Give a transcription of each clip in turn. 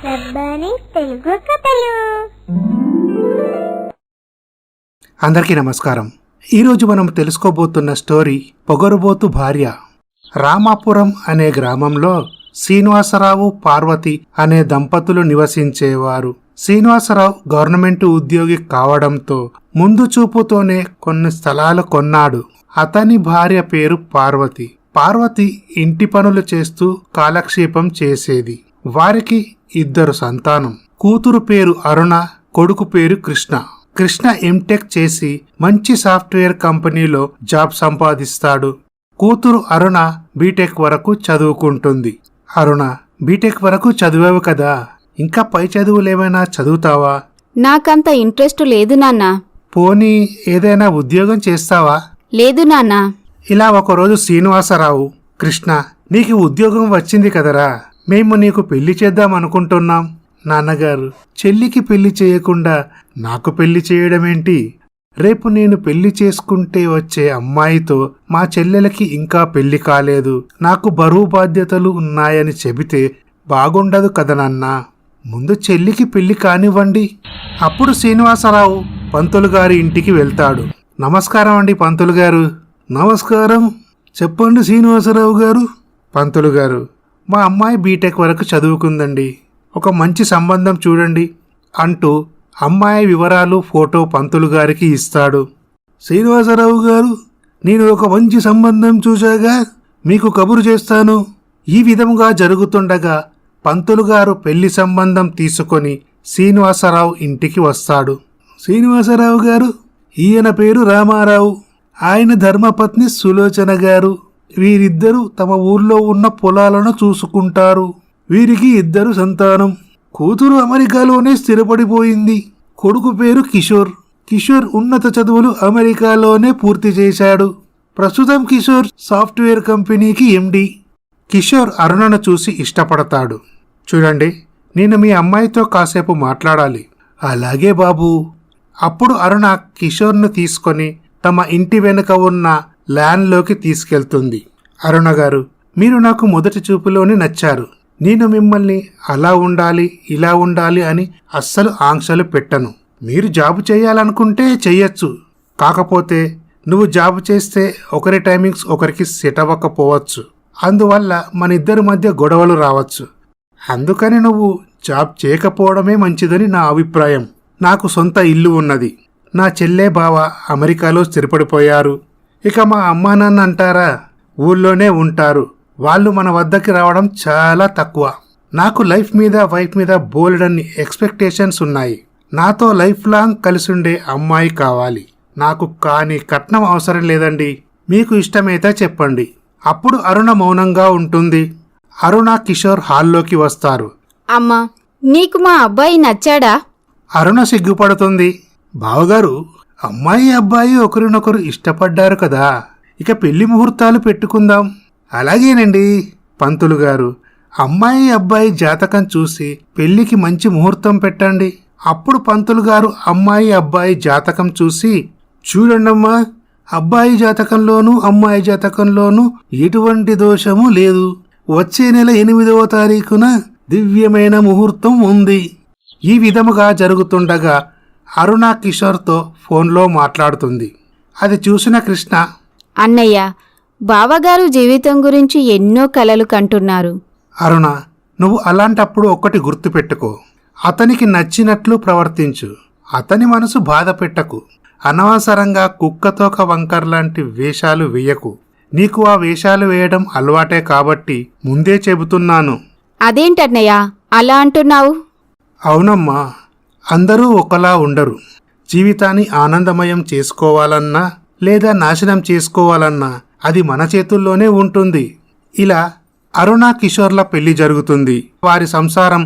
రబ్బాని తెలుగు కథలు. అందరికీ నమస్కారం. ఈరోజు మనం తెలుసుకోబోతున్న స్టోరీ పొగరుబోతు భార్య. రామాపురం అనే గ్రామంలో శ్రీనివాసరావు, పార్వతి అనే దంపతులు నివసించేవారు. శ్రీనివాసరావు గవర్నమెంట్ ఉద్యోగి కావడంతో ముందు చూపుతోనే కొన్ని స్థలాలు కొన్నాడు. అతని భార్య పేరు పార్వతి. పార్వతి ఇంటి పనులు చేస్తూ కాలక్షేపం చేసేది. వారికి 2 సంతానం. కూతురు పేరు అరుణ, కొడుకు పేరు కృష్ణ. కృష్ణ ఎంటెక్ చేసి మంచి సాఫ్ట్వేర్ కంపెనీలో జాబ్ సంపాదిస్తాడు. కూతురు అరుణ బీటెక్ వరకు చదువుకుంటుంది. అరుణ, బీటెక్ వరకు చదివావు కదా, ఇంకా పై చదువులేమైనా చదువుతావా? నాకంత ఇంట్రెస్ట్ లేదు నాన్నా. పోనీ ఏదైనా ఉద్యోగం చేస్తావా? లేదు నాన్నా. ఇలా ఒకరోజు శ్రీనివాసరావు, కృష్ణ, నీకు ఉద్యోగం వచ్చింది కదరా, మేము నీకు పెళ్లి చేద్దాం అనుకుంటున్నాం. నాన్నగారు, చెల్లికి పెళ్లి చేయకుండా నాకు పెళ్లి చేయడమేంటి? రేపు నేను పెళ్లి చేసుకుంటే వచ్చే అమ్మాయితో మా చెల్లెలకి ఇంకా పెళ్లి కాలేదు, నాకు బరువు బాధ్యతలు ఉన్నాయని చెబితే బాగుండదు కదా నాన్నా. ముందు చెల్లికి పెళ్లి కానివ్వండి. అప్పుడు శ్రీనివాసరావు పంతులు గారి ఇంటికి వెళ్తాడు. నమస్కారం అండి పంతులు గారు. నమస్కారం, చెప్పండి శ్రీనివాసరావు గారు. పంతులు గారు, మా అమ్మాయి బీటెక్ వరకు చదువుకుందండి, ఒక మంచి సంబంధం చూడండి అంటూ అమ్మాయి వివరాలు, ఫోటో పంతులు గారికి ఇస్తాడు. శ్రీనివాసరావు గారు, నేను ఒక మంచి సంబంధం చూశాగా మీకు కబురు చేస్తాను. ఈ విధముగా జరుగుతుండగా పంతులు గారు పెళ్లి సంబంధం తీసుకొని శ్రీనివాసరావు ఇంటికి వస్తాడు. శ్రీనివాసరావు గారు, ఈయన పేరు రామారావు, ఆయన ధర్మపత్ని సులోచన గారు. వీరిద్దరూ తమ ఊర్లో ఉన్న పొలాలను చూసుకుంటారు. వీరికి 2 సంతానం. కూతురు అమెరికాలోనే స్థిరపడిపోయింది. కొడుకు పేరు కిషోర్. కిషోర్ ఉన్నత చదువులు అమెరికాలోనే పూర్తి చేశాడు. ప్రస్తుతం కిషోర్ సాఫ్ట్వేర్ కంపెనీకి ఎండి. కిషోర్ అరుణను చూసి ఇష్టపడతాడు. చూడండి, నేను మీ అమ్మాయితో కాసేపు మాట్లాడాలి. అలాగే బాబు. అప్పుడు అరుణ కిషోర్ను తీసుకొని తమ ఇంటి వెనుక ఉన్న ల్యాండ్లోకి తీసుకెళ్తుంది. అరుణ గారు, మీరు నాకు మొదటి చూపులోనే నచ్చారు. నేను మిమ్మల్ని అలా ఉండాలి, ఇలా ఉండాలి అని అస్సలు ఆంక్షలు పెట్టను. మీరు జాబు చేయాలనుకుంటే చెయ్యొచ్చు. కాకపోతే నువ్వు జాబు చేస్తే ఒకరి టైమింగ్స్ ఒకరికి సెట్ అవ్వకపోవచ్చు. అందువల్ల మన ఇద్దరి మధ్య గొడవలు రావచ్చు. అందుకని నువ్వు జాబ్ చేయకపోవడమే మంచిదని నా అభిప్రాయం. నాకు సొంత ఇల్లు ఉన్నది. నా చెల్లె బావ అమెరికాలో స్థిరపడిపోయారు. ఇక మా అమ్మా నాన్న అంటారా, ఊళ్ళోనే ఉంటారు. వాళ్ళు మన వద్దకి రావడం చాలా తక్కువ. నాకు లైఫ్ మీద, వైఫ్ మీద బోలెడన్ని ఎక్స్పెక్టేషన్స్ ఉన్నాయి. నాతో లైఫ్ లాంగ్ కలిసుండే అమ్మాయి కావాలి నాకు. కానీ కట్నం అవసరం లేదండి. మీకు ఇష్టమైతే చెప్పండి. అప్పుడు అరుణ మౌనంగా ఉంటుంది. అరుణ, కిషోర్ హాల్లోకి వస్తారు. అమ్మా, నీకు మా అబ్బాయి నచ్చాడా? అరుణ సిగ్గుపడుతుంది. బావగారు, అమ్మాయి అబ్బాయి ఒకరినొకరు ఇష్టపడ్డారు కదా, ఇక పెళ్లి ముహూర్తాలు పెట్టుకుందాం. అలాగేనండి. పంతులు గారు, అమ్మాయి అబ్బాయి జాతకం చూసి పెళ్లికి మంచి ముహూర్తం పెట్టండి. అప్పుడు పంతులు గారు అమ్మాయి అబ్బాయి జాతకం చూసి, చూడండమ్మా, అబ్బాయి జాతకంలోనూ అమ్మాయి జాతకంలోనూ ఎటువంటి దోషము లేదు. వచ్చే నెల 8వ తారీఖున దివ్యమైన ముహూర్తం ఉంది. ఈ విధముగా జరుగుతుండగా అరుణ కిషోర్తో ఫోన్లో మాట్లాడుతుంది. అది చూసిన కృష్ణ, అన్నయ్య, బావగారు జీవితం గురించి ఎన్నో కలలు కంటున్నారు. అరుణ, నువ్వు అలాంటప్పుడు ఒక్కటి గుర్తుపెట్టుకో. అతనికి నచ్చినట్లు ప్రవర్తించు. అతని మనసు బాధ పెట్టకు. అనవసరంగా కుక్కతోక వంకర్లాంటి వేషాలు వేయకు. నీకు ఆ వేషాలు వేయడం అలవాటే కాబట్టి ముందే చెబుతున్నాను. అదేంటన్నయ్య అలా అంటున్నావు? అవునమ్మా, అందరూ ఒకలా ఉండరు. జీవితాన్ని ఆనందమయం చేసుకోవాలన్నా లేదా నాశనం చేసుకోవాలన్నా అది మన చేతుల్లోనే ఉంటుంది. ఇలా అరుణ కిషోర్ల పెళ్లి జరుగుతుంది. వారి సంసారం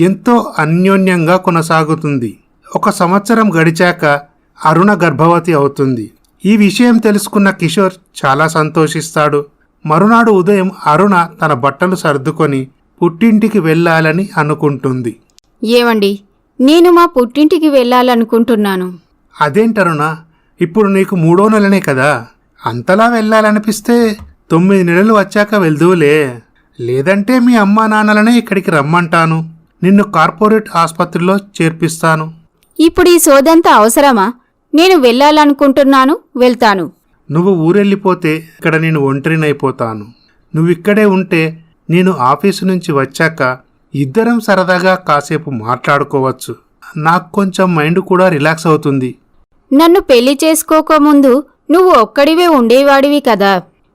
ఎంతో అన్యోన్యంగా కొనసాగుతుంది. 1 సంవత్సరం గడిచాక అరుణ గర్భవతి అవుతుంది. ఈ విషయం తెలుసుకున్న కిషోర్ చాలా సంతోషిస్తాడు. మరునాడు ఉదయం అరుణ తన బట్టలు సర్దుకొని పుట్టింటికి వెళ్ళాలని అనుకుంటుంది. ఏవండి, నేను మా పుట్టింటికి వెళ్ళాలనుకుంటున్నాను. అదేంటరుణ, ఇప్పుడు నీకు 3వ నెలనే కదా, అంతలా వెళ్ళాలనిపిస్తే 9 నెలలు వచ్చాక వెళ్దువులే. లేదంటే మీ అమ్మా నాన్నలనే ఇక్కడికి రమ్మంటాను. నిన్ను కార్పొరేట్ ఆసుపత్రిలో చేర్పిస్తాను. ఇప్పుడు ఈ సోదంతా అవసరమా? నేను వెళ్ళాలనుకుంటున్నాను, వెళ్తాను. నువ్వు ఊరెళ్ళిపోతే ఇక్కడ నేను ఒంటరినైపోతాను. నువ్విక్కడే ఉంటే నేను ఆఫీసు నుంచి వచ్చాక ఇద్దరం సరదాగా కాసేపు మాట్లాడుకోవచ్చు. నాకు కొంచెం మైండ్ కూడా రిలాక్స్ అవుతుంది. నన్ను పెళ్లి చేసుకోకముందు నువ్వు ఒక్కడివే ఉండేవాడివి కదా.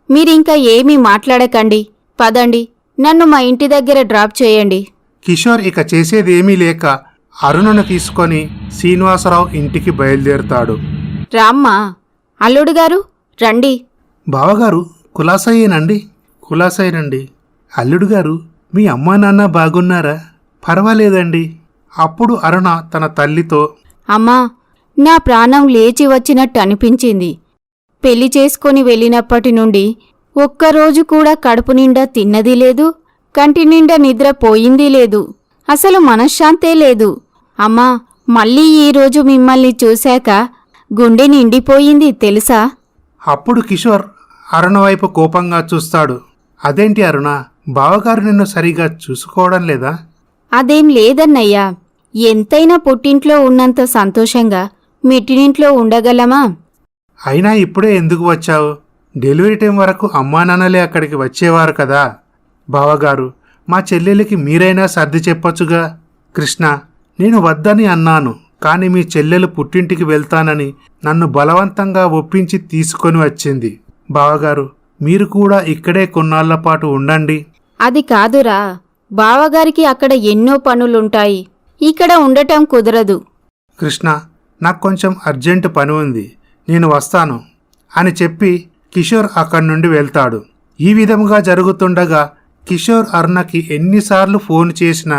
మీరింకా ఏమీ మాట్లాడకండి. పదండి, నన్ను మా ఇంటి దగ్గర డ్రాప్ చేయండి. కిషోర్ ఇక చేసేదేమీ లేక అరుణను తీసుకొని శ్రీనివాసరావు ఇంటికి బయలుదేరుతాడు. రామ్మా, అల్లుడు గారు రండి. బావగారు కులాసయ్యేనండి. కులాసయ్యనండి. అల్లుడు గారు, మీ అమ్మా నాన్న బాగున్నారా? పర్వాలేదండి. అప్పుడు అరుణ తన తల్లితో, అమ్మా, నా ప్రాణం లేచి వచ్చినట్టు అనిపించింది. పెళ్లి చేసుకొని వెళ్ళినప్పటి నుండి ఒక్కరోజు కూడా కడుపు నిండా తిన్నది లేదు, కంటి నిండా నిద్ర పోయింది లేదు. అసలు మనశ్శాంతే లేదు. అమ్మా, మళ్ళీ ఈరోజు మిమ్మల్ని చూశాక గుండె నిండిపోయింది తెలుసా? అప్పుడు కిషోర్ అరుణ వైపు కోపంగా చూస్తాడు. అదేంటి అరుణ, బావగారు నిన్ను సరిగా చూసుకోవడం లేదా? అదేం లేదన్నయ్యా. ఎంతైనా పుట్టింట్లో ఉన్నంత సంతోషంగా మిట్టినింట్లో ఉండగలమా? అయినా ఇప్పుడే ఎందుకు వచ్చావు? డెలివరీ టైం వరకు అమ్మా నాన్నలే అక్కడికి వచ్చేవారు కదా. బావగారు, మా చెల్లెలికి మీరైనా సర్ది చెప్పొచ్చుగా. కృష్ణ, నేను వద్దని అన్నాను, కానీ మీ చెల్లెలు పుట్టింటికి వెళ్తానని నన్ను బలవంతంగా ఒప్పించి తీసుకొని వచ్చింది. బావగారు, మీరు కూడా ఇక్కడే కొన్నాళ్ల పాటు ఉండండి. అది కాదురా, బావగారికి అక్కడ ఎన్నో పనులుంటాయి. ఇక్కడ ఉండటం కుదరదు. కృష్ణ, నాకు కొంచెం అర్జెంటు పని ఉంది, నేను వస్తాను అని చెప్పి కిషోర్ అక్కడి నుండి వెళ్తాడు. ఈ విధముగా జరుగుతుండగా కిషోర్ అరుణకి ఎన్నిసార్లు ఫోన్ చేసినా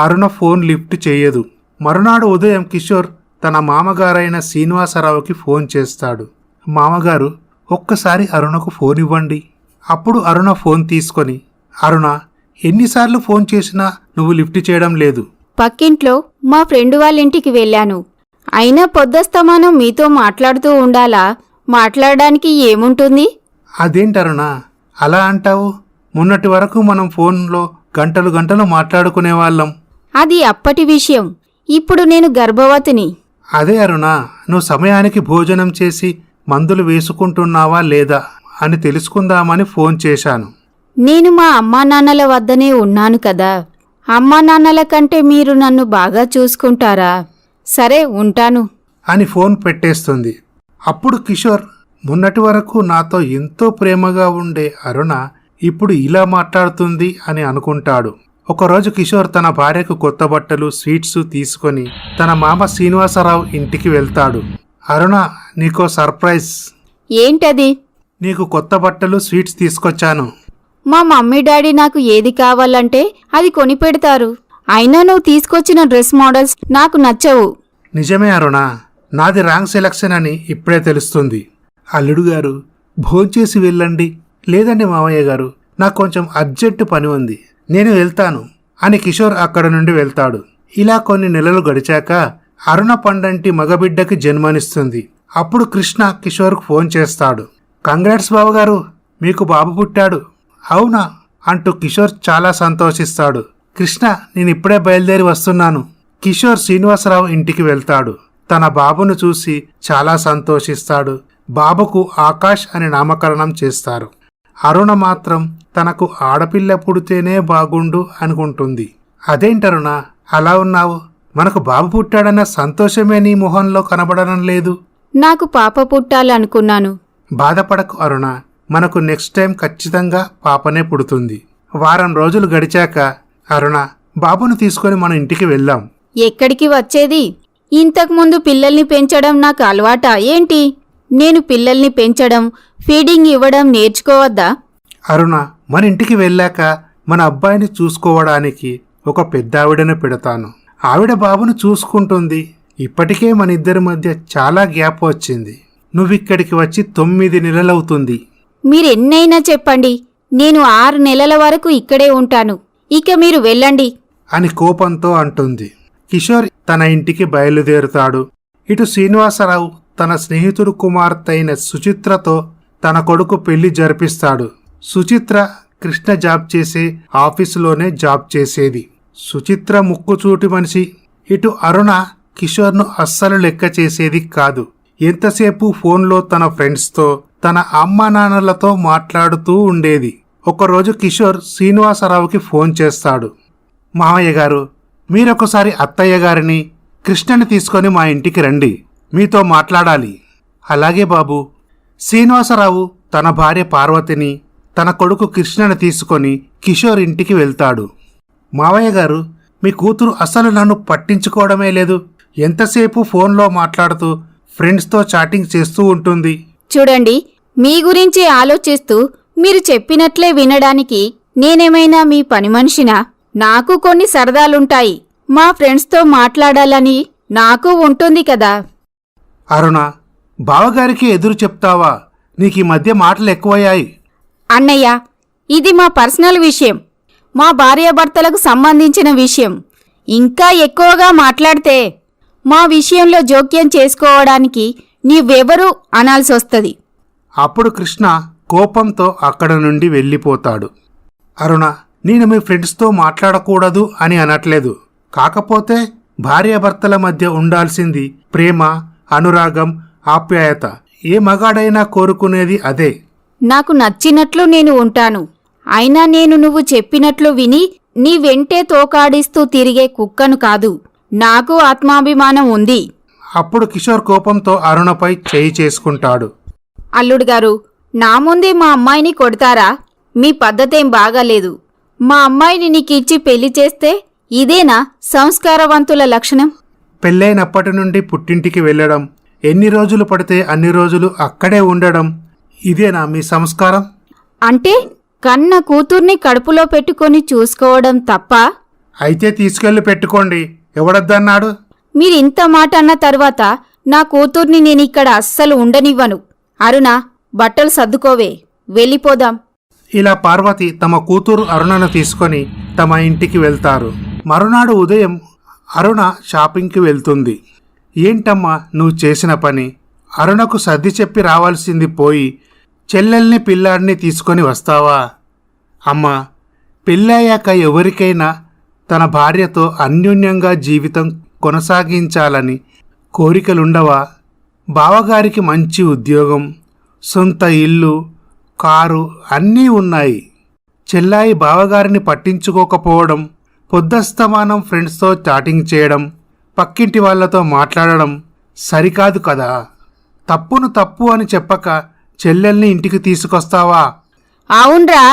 అరుణ ఫోన్ లిఫ్ట్ చేయదు. మరునాడు ఉదయం కిషోర్ తన మామగారైన శ్రీనివాసరావుకి ఫోన్ చేస్తాడు. మామగారు, ఒక్కసారి అరుణకు ఫోన్ ఇవ్వండి. అప్పుడు అరుణ ఫోన్ తీసుకొని, అరుణ, ఎన్నిసార్లు ఫోన్ చేసినా నువ్వు లిఫ్ట్ చేయడం లేదు. పక్కింట్లో మా ఫ్రెండ్ వాళ్ళింటికి వెళ్ళాను. అయినా పొద్దస్తమానం మీతో మాట్లాడుతూ ఉండాలా? మాట్లాడడానికి ఏముంటుంది? అదేంటరుణ అలా అంటావు? మొన్నటి వరకు మనం ఫోన్లో గంటలు గంటలు మాట్లాడుకునేవాళ్ళం. అది అప్పటి విషయం. ఇప్పుడు నేను గర్భవతిని. అదే అరుణ, నువ్వు సమయానికి భోజనం చేసి మందులు వేసుకుంటున్నావా లేదా అని తెలుసుకుందామని ఫోన్ చేశాను. నేను మా అమ్మా నాన్నల వద్దనే ఉన్నాను కదా. అమ్మా నాన్నల కంటే మీరు నన్ను బాగా చూసుకుంటారా? సరే, ఉంటాను అని ఫోన్ పెట్టేస్తుంది. అప్పుడు కిషోర్, మొన్నటి వరకు నాతో ఎంతో ప్రేమగా ఉండే అరుణ ఇప్పుడు ఇలా మాట్లాడుతుంది అని అనుకుంటాడు. ఒకరోజు కిషోర్ తన భార్యకు కొత్త బట్టలు, స్వీట్స్ తీసుకొని తన మామ శ్రీనివాసరావు ఇంటికి వెళ్తాడు. అరుణ, నీకో సర్ప్రైజ్. ఏంటది? నీకు కొత్త బట్టలు, స్వీట్స్ తీసుకొచ్చాను. మా మమ్మీ డాడీ నాకు ఏది కావాలంటే అది కొనిపెడతారు. అయినా నువ్వు తీసుకొచ్చిన డ్రెస్ మోడల్స్ నాకు నచ్చవు. నిజమే అరుణ, నాది రాంగ్ సెలక్షన్ అని ఇప్పుడే తెలుస్తుంది. అల్లుడు గారు, భోంచేసి వెళ్ళండి. లేదండి మామయ్య గారు, నాకు కొంచెం అర్జెంటు పని ఉంది, నేను వెళ్తాను అని కిషోర్ అక్కడ నుండి వెళ్తాడు. ఇలా కొన్ని నెలలు గడిచాక అరుణ పండంటి మగబిడ్డకి జన్మనిస్తుంది. అప్పుడు కృష్ణ కిషోర్కు ఫోన్ చేస్తాడు. కంగ్రాట్స్ బావగారు, మీకు బాబు పుట్టాడు. అవునా అంటూ కిషోర్ చాలా సంతోషిస్తాడు. కృష్ణ, నేను ఇప్పుడే బయలుదేరి వస్తున్నాను. కిషోర్ శ్రీనివాసరావు ఇంటికి వెళ్తాడు. తన బాబును చూసి చాలా సంతోషిస్తాడు. బాబుకు ఆకాష్ అని నామకరణం చేస్తారు. అరుణ మాత్రం తనకు ఆడపిల్ల పుడితేనే బాగుండు అనుకుంటుంది. అదేంటరుణ అలా ఉన్నావు? మనకు బాబు పుట్టాడన్న సంతోషమే నీ మొహంలో కనబడడం లేదు. నాకు పాప పుట్టాలనుకున్నాను. బాధపడకు అరుణ, మనకు నెక్స్ట్ టైం ఖచ్చితంగా పాపనే పుడుతుంది. వారం రోజులు గడిచాక అరుణ, బాబును తీసుకొని మన ఇంటికి వెళ్దాం. ఎక్కడికి వచ్చేది? ఇంతకుముందు పిల్లల్ని పెంచడం నాకు అలవాటా ఏంటి? నేను పిల్లల్ని పెంచడం, ఫీడింగ్ ఇవ్వడం నేర్చుకోవద్దా? అరుణ, మన ఇంటికి వెళ్ళాక మన అబ్బాయిని చూసుకోవడానికి ఒక పెద్ద ఆవిడను పెడతాను. ఆవిడ బాబును చూసుకుంటుంది. ఇప్పటికే మన ఇద్దరి మధ్య చాలా గ్యాప్ వచ్చింది. నువ్విక్కడికి వచ్చి 9 నెలలవుతుంది. మీరెన్నైనా చెప్పండి, నేను 6 నెలల వరకు ఇక్కడే ఉంటాను. ఇక మీరు వెళ్ళండి అని కోపంతో అంటుంది. కిషోర్ తన ఇంటికి బయలుదేరుతాడు. ఇటు శ్రీనివాసరావు తన స్నేహితుడు కుమార్తె అయిన సుచిత్రతో తన కొడుకు పెళ్లి జరిపిస్తాడు. సుచిత్ర కృష్ణ జాబ్ చేసే ఆఫీసులోనే జాబ్ చేసేది. సుచిత్ర ముక్కుచూటి మనిషి. ఇటు అరుణ కిషోర్ను అస్సలు లెక్క చేసేది కాదు. ఎంతసేపు ఫోన్లో తన ఫ్రెండ్స్తో, తన అమ్మా నాన్నలతో మాట్లాడుతూ ఉండేది. ఒకరోజు కిషోర్ శ్రీనివాసరావుకి ఫోన్ చేస్తాడు. మామయ్య గారు, మీరొకసారి అత్తయ్య గారిని, కృష్ణని తీసుకొని మా ఇంటికి రండి, మీతో మాట్లాడాలి. అలాగే బాబు. శ్రీనివాసరావు తన భార్య పార్వతిని, తన కొడుకు కృష్ణని తీసుకొని కిషోర్ ఇంటికి వెళ్తాడు. మావయ్య గారు, మీ కూతురు అసలు నన్ను పట్టించుకోవడమే లేదు. ఎంతసేపు ఫోన్లో మాట్లాడుతూ ఫ్రెండ్స్తో చాటింగ్ చేస్తూ ఉంటుంది. చూడండి, మీ గురించి ఆలోచిస్తూ మీరు చెప్పినట్లే వినడానికి నేనేమైనా మీ పని మనిషినా? నాకు కొన్ని సరదాలుంటాయి. మా ఫ్రెండ్స్తో మాట్లాడాలని నాకు ఉంటుంది కదా. అరుణ, బావగారికి ఎదురు చెప్తావా? నీకు ఈ మధ్య మాటలు ఎక్కువయ్యాయి. అన్నయ్య, ఇది మా పర్సనల్ విషయం, మా భార్యాభర్తలకు సంబంధించిన విషయం. ఇంకా ఎక్కువగా మాట్లాడితే మా విషయంలో జోక్యం చేసుకోవడానికి నీవెవరూ అనాల్సొస్తుంది. అప్పుడు కృష్ణ కోపంతో అక్కడ నుండి వెళ్ళిపోతాడు. అరుణ, నేను మీ ఫ్రెండ్స్తో మాట్లాడకూడదు అని అనట్లేదు. కాకపోతే భార్యాభర్తల మధ్య ఉండాల్సింది ప్రేమ, అనురాగం, ఆప్యాయత. ఏ మగాడైనా కోరుకునేది అదే. నాకు నచ్చినట్లు నేను ఉంటాను. అయినా నేను నువ్వు చెప్పినట్లు విని నీ వెంటే తోకాడిస్తూ తిరిగే కుక్కను కాదు. నాకు ఆత్మాభిమానం ఉంది. అప్పుడు కిషోర్ కోపంతో అరుణపై చేయి చేసుకుంటాడు. అల్లుడు గారు, నా ముందే మా అమ్మాయిని కొడతారా? మీ పద్ధతేం బాగాలేదు. మా అమ్మాయిని నీకిచ్చి పెళ్లి చేస్తే ఇదేనా సంస్కారవంతుల లక్షణం? పెళ్ళైనప్పటి నుండి పుట్టింటికి వెళ్ళడం, ఎన్ని రోజులు పడితే అన్ని రోజులు అక్కడే ఉండడం, ఇదేనా మీ సంస్కారం? అంటే కన్న కూతుర్ని కడుపులో పెట్టుకొని చూసుకోవడం తప్ప? అయితే తీసుకెళ్లి పెట్టుకోండి, ఎవడద్దన్నాడు? మీరింత మాట అన్న తర్వాత నా కూతుర్ని నేనిక్కడ అస్సలు ఉండనివ్వను. అరుణ, బట్టలు సర్దుకోవే, వెళ్ళిపోదాం. ఇలా పార్వతి తమ కూతురు అరుణను తీసుకొని తమ ఇంటికి వెళ్తారు. మరునాడు ఉదయం అరుణ షాపింగ్కి వెళ్తుంది. ఏంటమ్మా నువ్వు చేసిన పని? అరుణకు సర్ది చెప్పి రావాల్సింది పోయి చెల్లెల్ని పిల్లాడిని తీసుకొని వస్తావా? అమ్మా, పెళ్ళయ్యాక ఎవరికైనా తన భార్యతో అన్యోన్యంగా జీవితం కొనసాగించాలని కోరికలుండవా? బావగారికి మంచి ఉద్యోగం, సొంత ఇల్లు, కారు అన్నీ ఉన్నాయి. చెల్లాయి బావగారిని పట్టించుకోకపోవడం, పొద్దస్తమానం ఫ్రెండ్స్తో చాటింగ్ చేయడం, పక్కింటి వాళ్లతో మాట్లాడడం సరికాదు కదా. తప్పును తప్పు అని చెప్పక చెల్లెల్ని ఇంటికి తీసుకొస్తావా? అవునరా,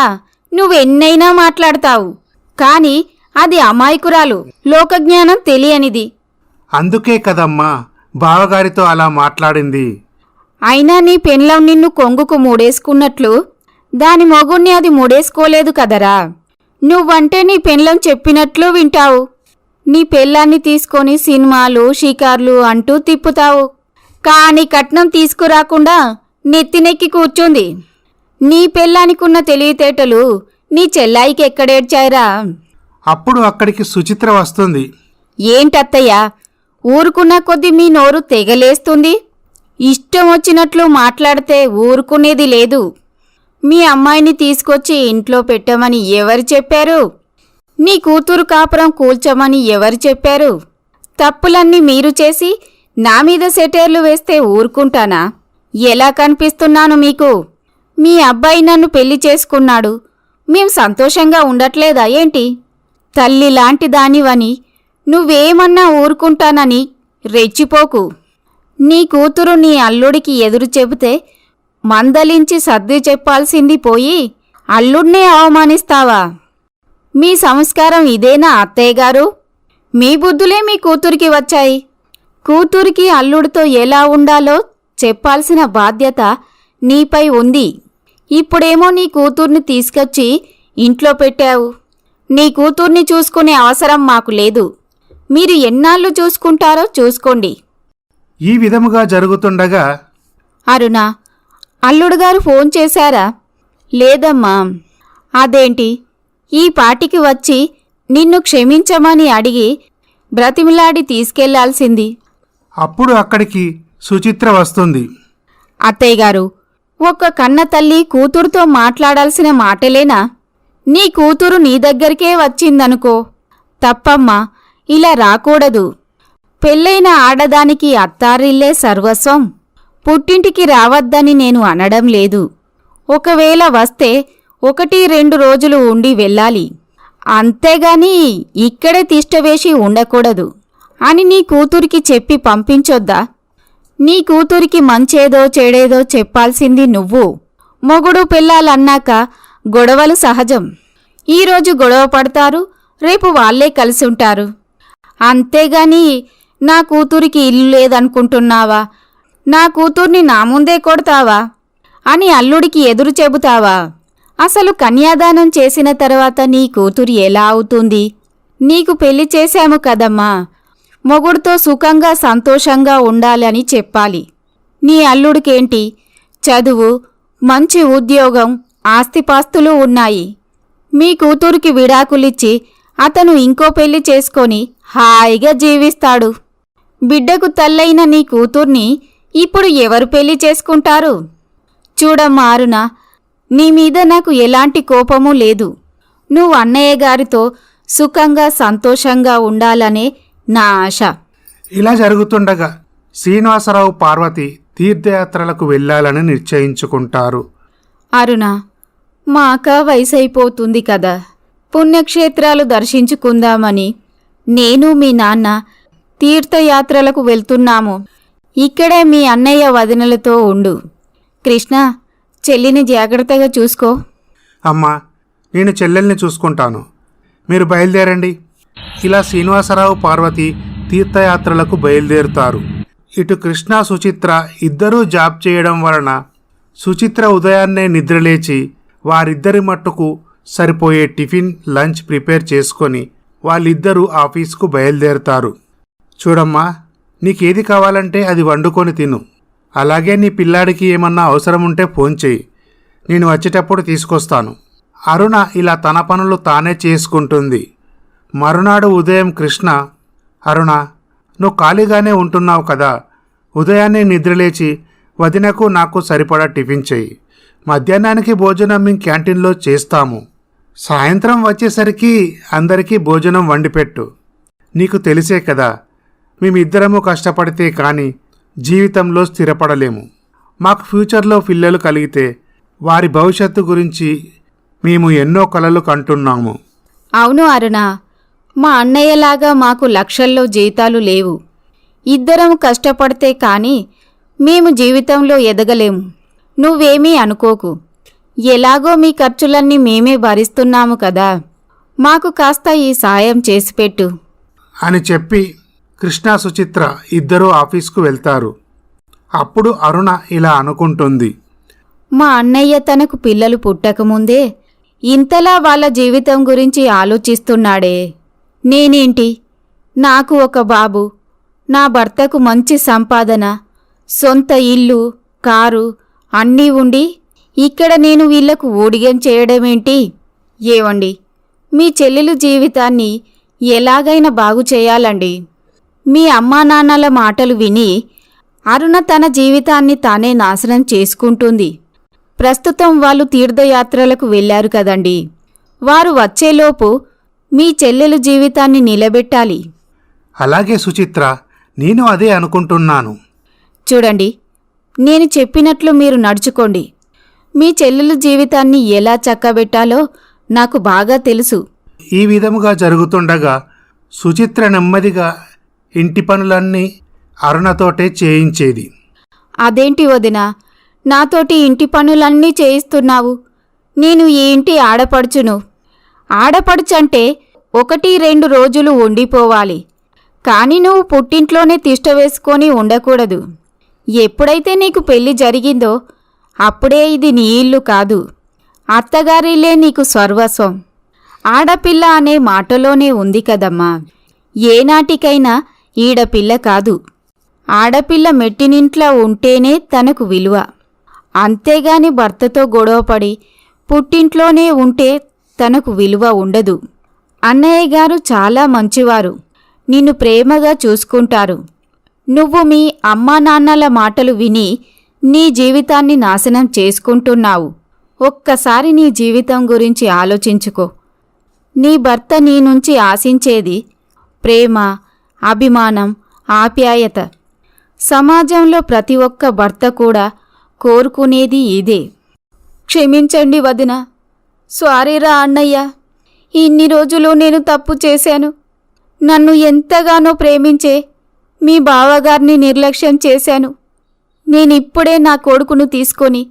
నువ్వెన్నైనా మాట్లాడతావు. కాని అది అమాయకురాలు, లోకజ్ఞానం తెలియనిది. అందుకే కదమ్మా బావగారితో అలా మాట్లాడింది. అయినా నీ పెన్లం నిన్ను కొంగుకు మూడేసుకున్నట్లు దాని మొగుణ్ణి అది మూడేసుకోలేదు కదరా. నువ్వంటే నీ పెన్లం చెప్పినట్లు వింటావు. నీ పెళ్ళాన్ని తీసుకొని సినిమాలు, షికార్లు అంటూ తిప్పుతావు. కాని కట్నం తీసుకురాకుండా నెత్తినెక్కి కూర్చుంది. నీ పెళ్ళానికున్న తెలివితేటలు నీ చెల్లాయికి ఎక్కడేడ్చాయిరా? అప్పుడు అక్కడికి సుచిత్ర వస్తుంది. ఏంటత్తయ్యా, ఊరుకున్న కొద్దీ మీ నోరు తెగలేస్తుంది. ఇష్టం వచ్చినట్లు మాట్లాడితే ఊరుకునేది లేదు. మీ అమ్మాయిని తీసుకొచ్చి ఇంట్లో పెట్టమని ఎవరు చెప్పారు? నీ కూతురు కాపురం కూల్చమని ఎవరు చెప్పారు? తప్పులన్నీ మీరు చేసి నా మీద సెటైర్లు వేస్తే ఊరుకుంటానా? ఎలా కనిపిస్తున్నాను మీకు? మీ అబ్బాయి నన్ను పెళ్లి చేసుకున్నాడు, మేం సంతోషంగా ఉండట్లేదా ఏంటి? తల్లి లాంటి దానివని నువ్వేమన్నా ఊరుకుంటానని రెచ్చిపోకు. నీ కూతురు నీ అల్లుడికి ఎదురు చెబితే మందలించి సర్ది చెప్పాల్సింది పోయి అల్లుడినే అవమానిస్తావా? మీ సంస్కారం ఇదేనా అత్తయ్యగారు? మీ బుద్ధులే మీ కూతురికి వచ్చాయి. కూతురికి అల్లుడితో ఎలా ఉండాలో చెప్పాల్సిన బాధ్యత నీపై ఉంది. ఇప్పుడేమో నీ కూతుర్ని తీసుకొచ్చి ఇంట్లో పెట్టావు. నీ కూతుర్ని చూసుకునే అవసరం మాకు లేదు. మీరు ఎన్నాళ్ళు చూసుకుంటారో చూసుకోండి. ఈ విధముగా జరుగుతుండగా అరుణ, అల్లుడుగారు ఫోన్ చేశారా? లేదమ్మా. అదేంటి, ఈ పాటికి వచ్చి నిన్ను క్షమించమని అడిగి బ్రతిమిలాడి తీసుకెళ్లాల్సింది. అప్పుడు అక్కడికి సుచిత్ర వస్తుంది. అత్తయ్యగారు, ఒక్క కన్న తల్లి కూతురుతో మాట్లాడాల్సిన మాటలేనా? నీ కూతురు నీ దగ్గరికే వచ్చిందనుకో, తప్పమ్మా, ఇలా రాకూడదు. పెళ్ళైన ఆడదానికి అత్తారిల్లే సర్వస్వం. పుట్టింటికి రావద్దని నేను అనడం లేదు. ఒకవేళ వస్తే 1-2 రోజులు ఉండి వెళ్ళాలి. అంతేగాని ఇక్కడే తిష్టవేసి ఉండకూడదు అని నీ కూతురికి చెప్పి పంపించొద్దా? నీ కూతురికి మంచేదో చెడేదో చెప్పాల్సింది నువ్వు. మొగుడు పెళ్ళాలన్నాక గొడవలు సహజం. ఈరోజు గొడవ పడతారు, రేపు వాళ్లే కలిసుంటారు. అంతేగాని నా కూతురికి ఇల్లు లేదనుకుంటున్నావా, నా కూతుర్ని నా ముందే కొడతావా అని అల్లుడికి ఎదురు చెబుతావా? అసలు కన్యాదానం చేసిన తర్వాత నీ కూతురు ఎలా అవుతుంది? నీకు పెళ్లి చేశాము కదమ్మా, మొగుడుతో సుఖంగా సంతోషంగా ఉండాలని చెప్పాలి. నీ అల్లుడికేంటి, చదువు, మంచి ఉద్యోగం, ఆస్తిపాస్తులు ఉన్నాయి. మీ కూతురికి విడాకులిచ్చి అతను ఇంకో పెళ్లి చేసుకొని హాయిగా జీవిస్తాడు. బిడ్డకు తల్లైన నీ కూతుర్ని ఇప్పుడు ఎవరు పెళ్లి చేసుకుంటారు? చూడమ్మా అరుణ, నీ మీద నాకు ఎలాంటి కోపమూ లేదు. నువ్వు అన్నయ్య గారితో సుఖంగా సంతోషంగా ఉండాలనే నా ఆశ. ఇలా జరుగుతుండగా శ్రీనివాసరావు పార్వతి తీర్థయాత్రలకు వెళ్ళాలని నిశ్చయించుకుంటారు. అరుణ, మా అక్క వయసైపోతుంది కదా, పుణ్యక్షేత్రాలు దర్శించుకుందామని నేను మీ నాన్న తీర్థయాత్రలకు వెళ్తున్నాము. ఇక్కడే మీ అన్నయ్య వదినలతో ఉండు. కృష్ణ, చెల్లిని జాగ్రత్తగా చూసుకో. అమ్మా, నేను చెల్లెల్ని చూసుకుంటాను, మీరు బయలుదేరండి. ఇలా శ్రీనివాసరావు పార్వతి తీర్థయాత్రలకు బయలుదేరుతారు. ఇటు కృష్ణ సుచిత్ర ఇద్దరూ జాబ్ చేయడం వలన సుచిత్ర ఉదయాన్నే నిద్రలేచి వారిద్దరి మట్టుకు సరిపోయే టిఫిన్, లంచ్ ప్రిపేర్ చేసుకొని వాళ్ళిద్దరూ ఆఫీస్కు బయలుదేరుతారు. చూడమ్మా, నీకేది కావాలంటే అది వండుకొని తిను. అలాగే నీ పిల్లాడికి ఏమన్నా అవసరం ఉంటే ఫోన్ చెయ్యి, నేను వచ్చేటప్పుడు తీసుకొస్తాను. అరుణ ఇలా తన పనులు తానే చేసుకుంటుంది. మరునాడు ఉదయం కృష్ణ, అరుణ, నువ్వు ఖాళీగానే ఉంటున్నావు కదా, ఉదయాన్నే నిద్రలేచి వదినకు నాకు సరిపడా టిఫిన్ చెయ్యి. మధ్యాహ్నానికి భోజనం మేము క్యాంటీన్లో చేస్తాము. సాయంత్రం వచ్చేసరికి అందరికీ భోజనం వండిపెట్టు. నీకు తెలిసే కదా, మేమిద్దరము కష్టపడితే కానీ జీవితంలో స్థిరపడలేము. మాకు ఫ్యూచర్లో పిల్లలు కలిగితే వారి భవిష్యత్తు గురించి మేము ఎన్నో కలలు కంటున్నాము. అవును అరుణ, మా అన్నయ్యలాగా మాకు లక్షల్లో జీతాలు లేవు. ఇద్దరం కష్టపడితే కానీ మేము జీవితంలో ఎదగలేము. నువ్వేమీ అనుకోకు. ఎలాగో మీ ఖర్చులన్నీ మేమే భరిస్తున్నాము కదా, మాకు కాస్త ఈ సాయం చేసిపెట్టు అని చెప్పి కృష్ణ సుచిత్ర ఇద్దరూ ఆఫీస్కు వెళ్తారు. అప్పుడు అరుణ ఇలా అనుకుంటుంది, మా అన్నయ్య తనకు పిల్లలు పుట్టకముందే ఇంతలా వాళ్ళ జీవితం గురించి ఆలోచిస్తున్నాడే. నేనేంటి, నాకు ఒక బాబు, నా భర్తకు మంచి సంపాదన, సొంత ఇల్లు, కారు అన్నీ ఉండి ఇక్కడ నేను వీళ్లకు ఊడిగం చేయడమేంటి? ఏవండి, మీ చెల్లెలు జీవితాన్ని ఎలాగైనా బాగు చేయాలండి. మీ అమ్మానాన్నల మాటలు విని అరుణ తన జీవితాన్ని తానే నాశనం చేసుకుంటుంది. ప్రస్తుతం వాళ్ళు తీర్థయాత్రలకు వెళ్లారు కదండి, వారు వచ్చేలోపు మీ చెల్లెలు జీవితాన్ని నిలబెట్టాలి. అలాగే సుచిత్ర, నేను అదే అనుకుంటున్నాను. చూడండి, నేను చెప్పినట్లు మీరు నడుచుకోండి. మీ చెల్లెలు జీవితాన్ని ఎలా చక్కబెట్టాలో నాకు బాగా తెలుసు. ఈ విధముగా జరుగుతుండగా సుచిత్ర నెమ్మదిగా ఇంటి పనులన్నీ అరుణతోటే చేయించేది. అదేంటి వదినా, నాతోటి ఇంటి పనులన్నీ చేయిస్తున్నావు? నేను ఈ ఇంటి ఆడపడుచును. ఆడపడుచంటే 1-2 రోజులు ఉండిపోవాలి, కాని నువ్వు పుట్టింట్లోనే తిష్టవేసుకొని ఉండకూడదు. ఎప్పుడైతే నీకు పెళ్లి జరిగిందో అప్పుడే ఇది నీ ఇల్లు కాదు, అత్తగారిల్లే నీకు సర్వస్వం. ఆడపిల్ల అనే మాటలోనే ఉంది కదమ్మా. ఏనాటికైనా ఈడపిల్ల కాదు, ఆడపిల్ల మెట్టినింట్లో ఉంటేనే తనకు విలువ. అంతేగాని భర్తతో గొడవపడి పుట్టింట్లోనే ఉంటే తనకు విలువ ఉండదు. అన్నయ్య గారు చాలా మంచివారు, నిన్ను ప్రేమగా చూసుకుంటారు. నువ్వు మీ అమ్మానాన్నల మాటలు విని నీ జీవితాన్ని నాశనం చేసుకుంటున్నావు. ఒక్కసారి నీ జీవితం గురించి ఆలోచించుకో. నీ భర్త నీ నుంచి ఆశించేది ప్రేమ, అభిమానం, ఆప్యాయత. సమాజంలో ప్రతి ఒక్క భర్త కూడా కోరుకునేది ఇదే. క్షమించండి వదిన. సారీరా అన్నయ్య. ఇన్ని రోజులు నేను తప్పు చేశాను. నన్ను ఎంతగానో ప్రేమించే మీ బావగారిని నిర్లక్ష్యం చేశాను. నేనిప్పుడే నా కొడుకును తీసుకొని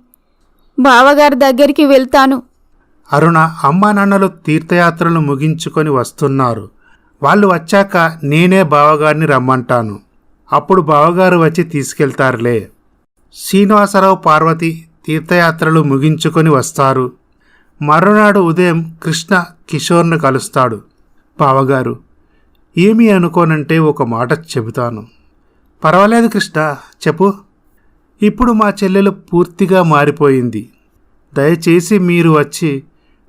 బావగారి దగ్గరికి వెళ్తాను. అరుణ అమ్మా నాన్నలు తీర్థయాత్రలు ముగించుకొని వస్తున్నారు. వాళ్ళు వచ్చాక నేనే బావగారిని రమ్మంటాను. అప్పుడు బావగారు వచ్చి తీసుకెళ్తారులే. శ్రీనివాసరావు, పార్వతి తీర్థయాత్రలు ముగించుకొని వస్తారు. మరునాడు ఉదయం కృష్ణ కిషోర్ను కలుస్తాడు. బావగారు, ఏమీ అనుకోనంటే ఒక మాట చెబుతాను. పర్వాలేదు కృష్ణ, చెప్పు. ఇప్పుడు మా చెల్లెలు పూర్తిగా మారిపోయింది. దయచేసి మీరు వచ్చి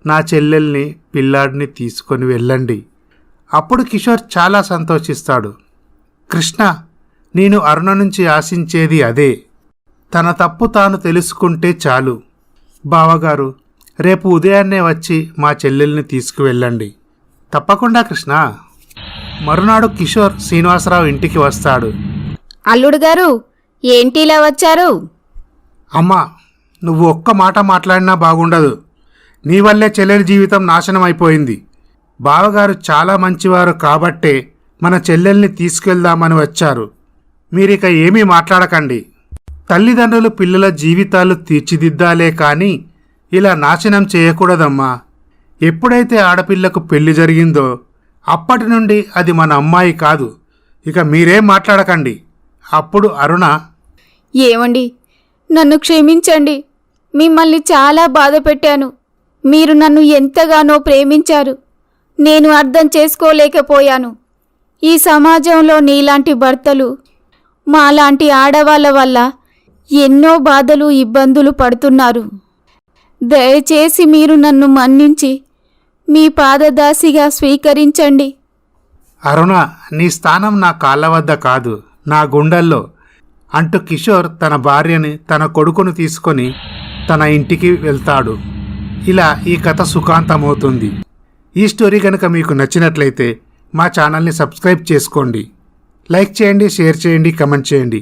నా చెల్లెల్ని, పిల్లాడిని తీసుకొని వెళ్ళండి. అప్పుడు కిషోర్ చాలా సంతోషిస్తాడు. కృష్ణ, నేను అరుణ నుంచి ఆశించేది అదే. తన తప్పు తాను తెలుసుకుంటే చాలు. బావగారు, రేపు ఉదయాన్నే వచ్చి మా చెల్లెల్ని తీసుకువెళ్ళండి. తప్పకుండా కృష్ణ. మరునాడు కిషోర్ శ్రీనివాసరావు ఇంటికి వస్తాడు. అల్లుడు గారు, ఏంటిలా వచ్చారు? అమ్మా, నువ్వు ఒక్క మాట మాట్లాడినా బాగుండదు. నీ వల్లే చెల్లెలి జీవితం నాశనం అయిపోయింది. బావగారు చాలా మంచివారు కాబట్టే మన చెల్లెల్ని తీసుకెళ్దామని వచ్చారు. మీరిక ఏమీ మాట్లాడకండి. తల్లిదండ్రులు పిల్లల జీవితాలు తీర్చిదిద్దాలే కానీ ఇలా నాశనం చేయకూడదమ్మా. ఎప్పుడైతే ఆడపిల్లకు పెళ్లి జరిగిందో అప్పటి నుండి అది మన అమ్మాయి కాదు. ఇక మీరేం మాట్లాడకండి. అప్పుడు అరుణ, ఏమండి, నన్ను క్షమించండి. మిమ్మల్ని చాలా బాధ పెట్టాను. మీరు నన్ను ఎంతగానో ప్రేమించారు. నేను అర్థం చేసుకోలేకపోయాను. ఈ సమాజంలో నీలాంటి భర్తలు మాలాంటి ఆడవాళ్ళ వల్ల ఎన్నో బాధలు, ఇబ్బందులు పడుతున్నారు. దయచేసి మీరు నన్ను మన్నించి మీ పాదదాసిగా స్వీకరించండి. అరుణ, నీ స్థానం నా కాళ్ళ వద్ద కాదు, నా గుండెల్లో అంటూ కిషోర్ తన భార్యని, తన కొడుకును తీసుకొని తన ఇంటికి వెళ్తాడు. ఇలా ఈ కథ సుఖాంతమవుతుంది. ఈ స్టోరీ కనుక మీకు నచ్చినట్లయితే మా ఛానల్ని సబ్స్క్రైబ్ చేసుకోండి. లైక్ చేయండి, షేర్ చేయండి, కమెంట్ చేయండి.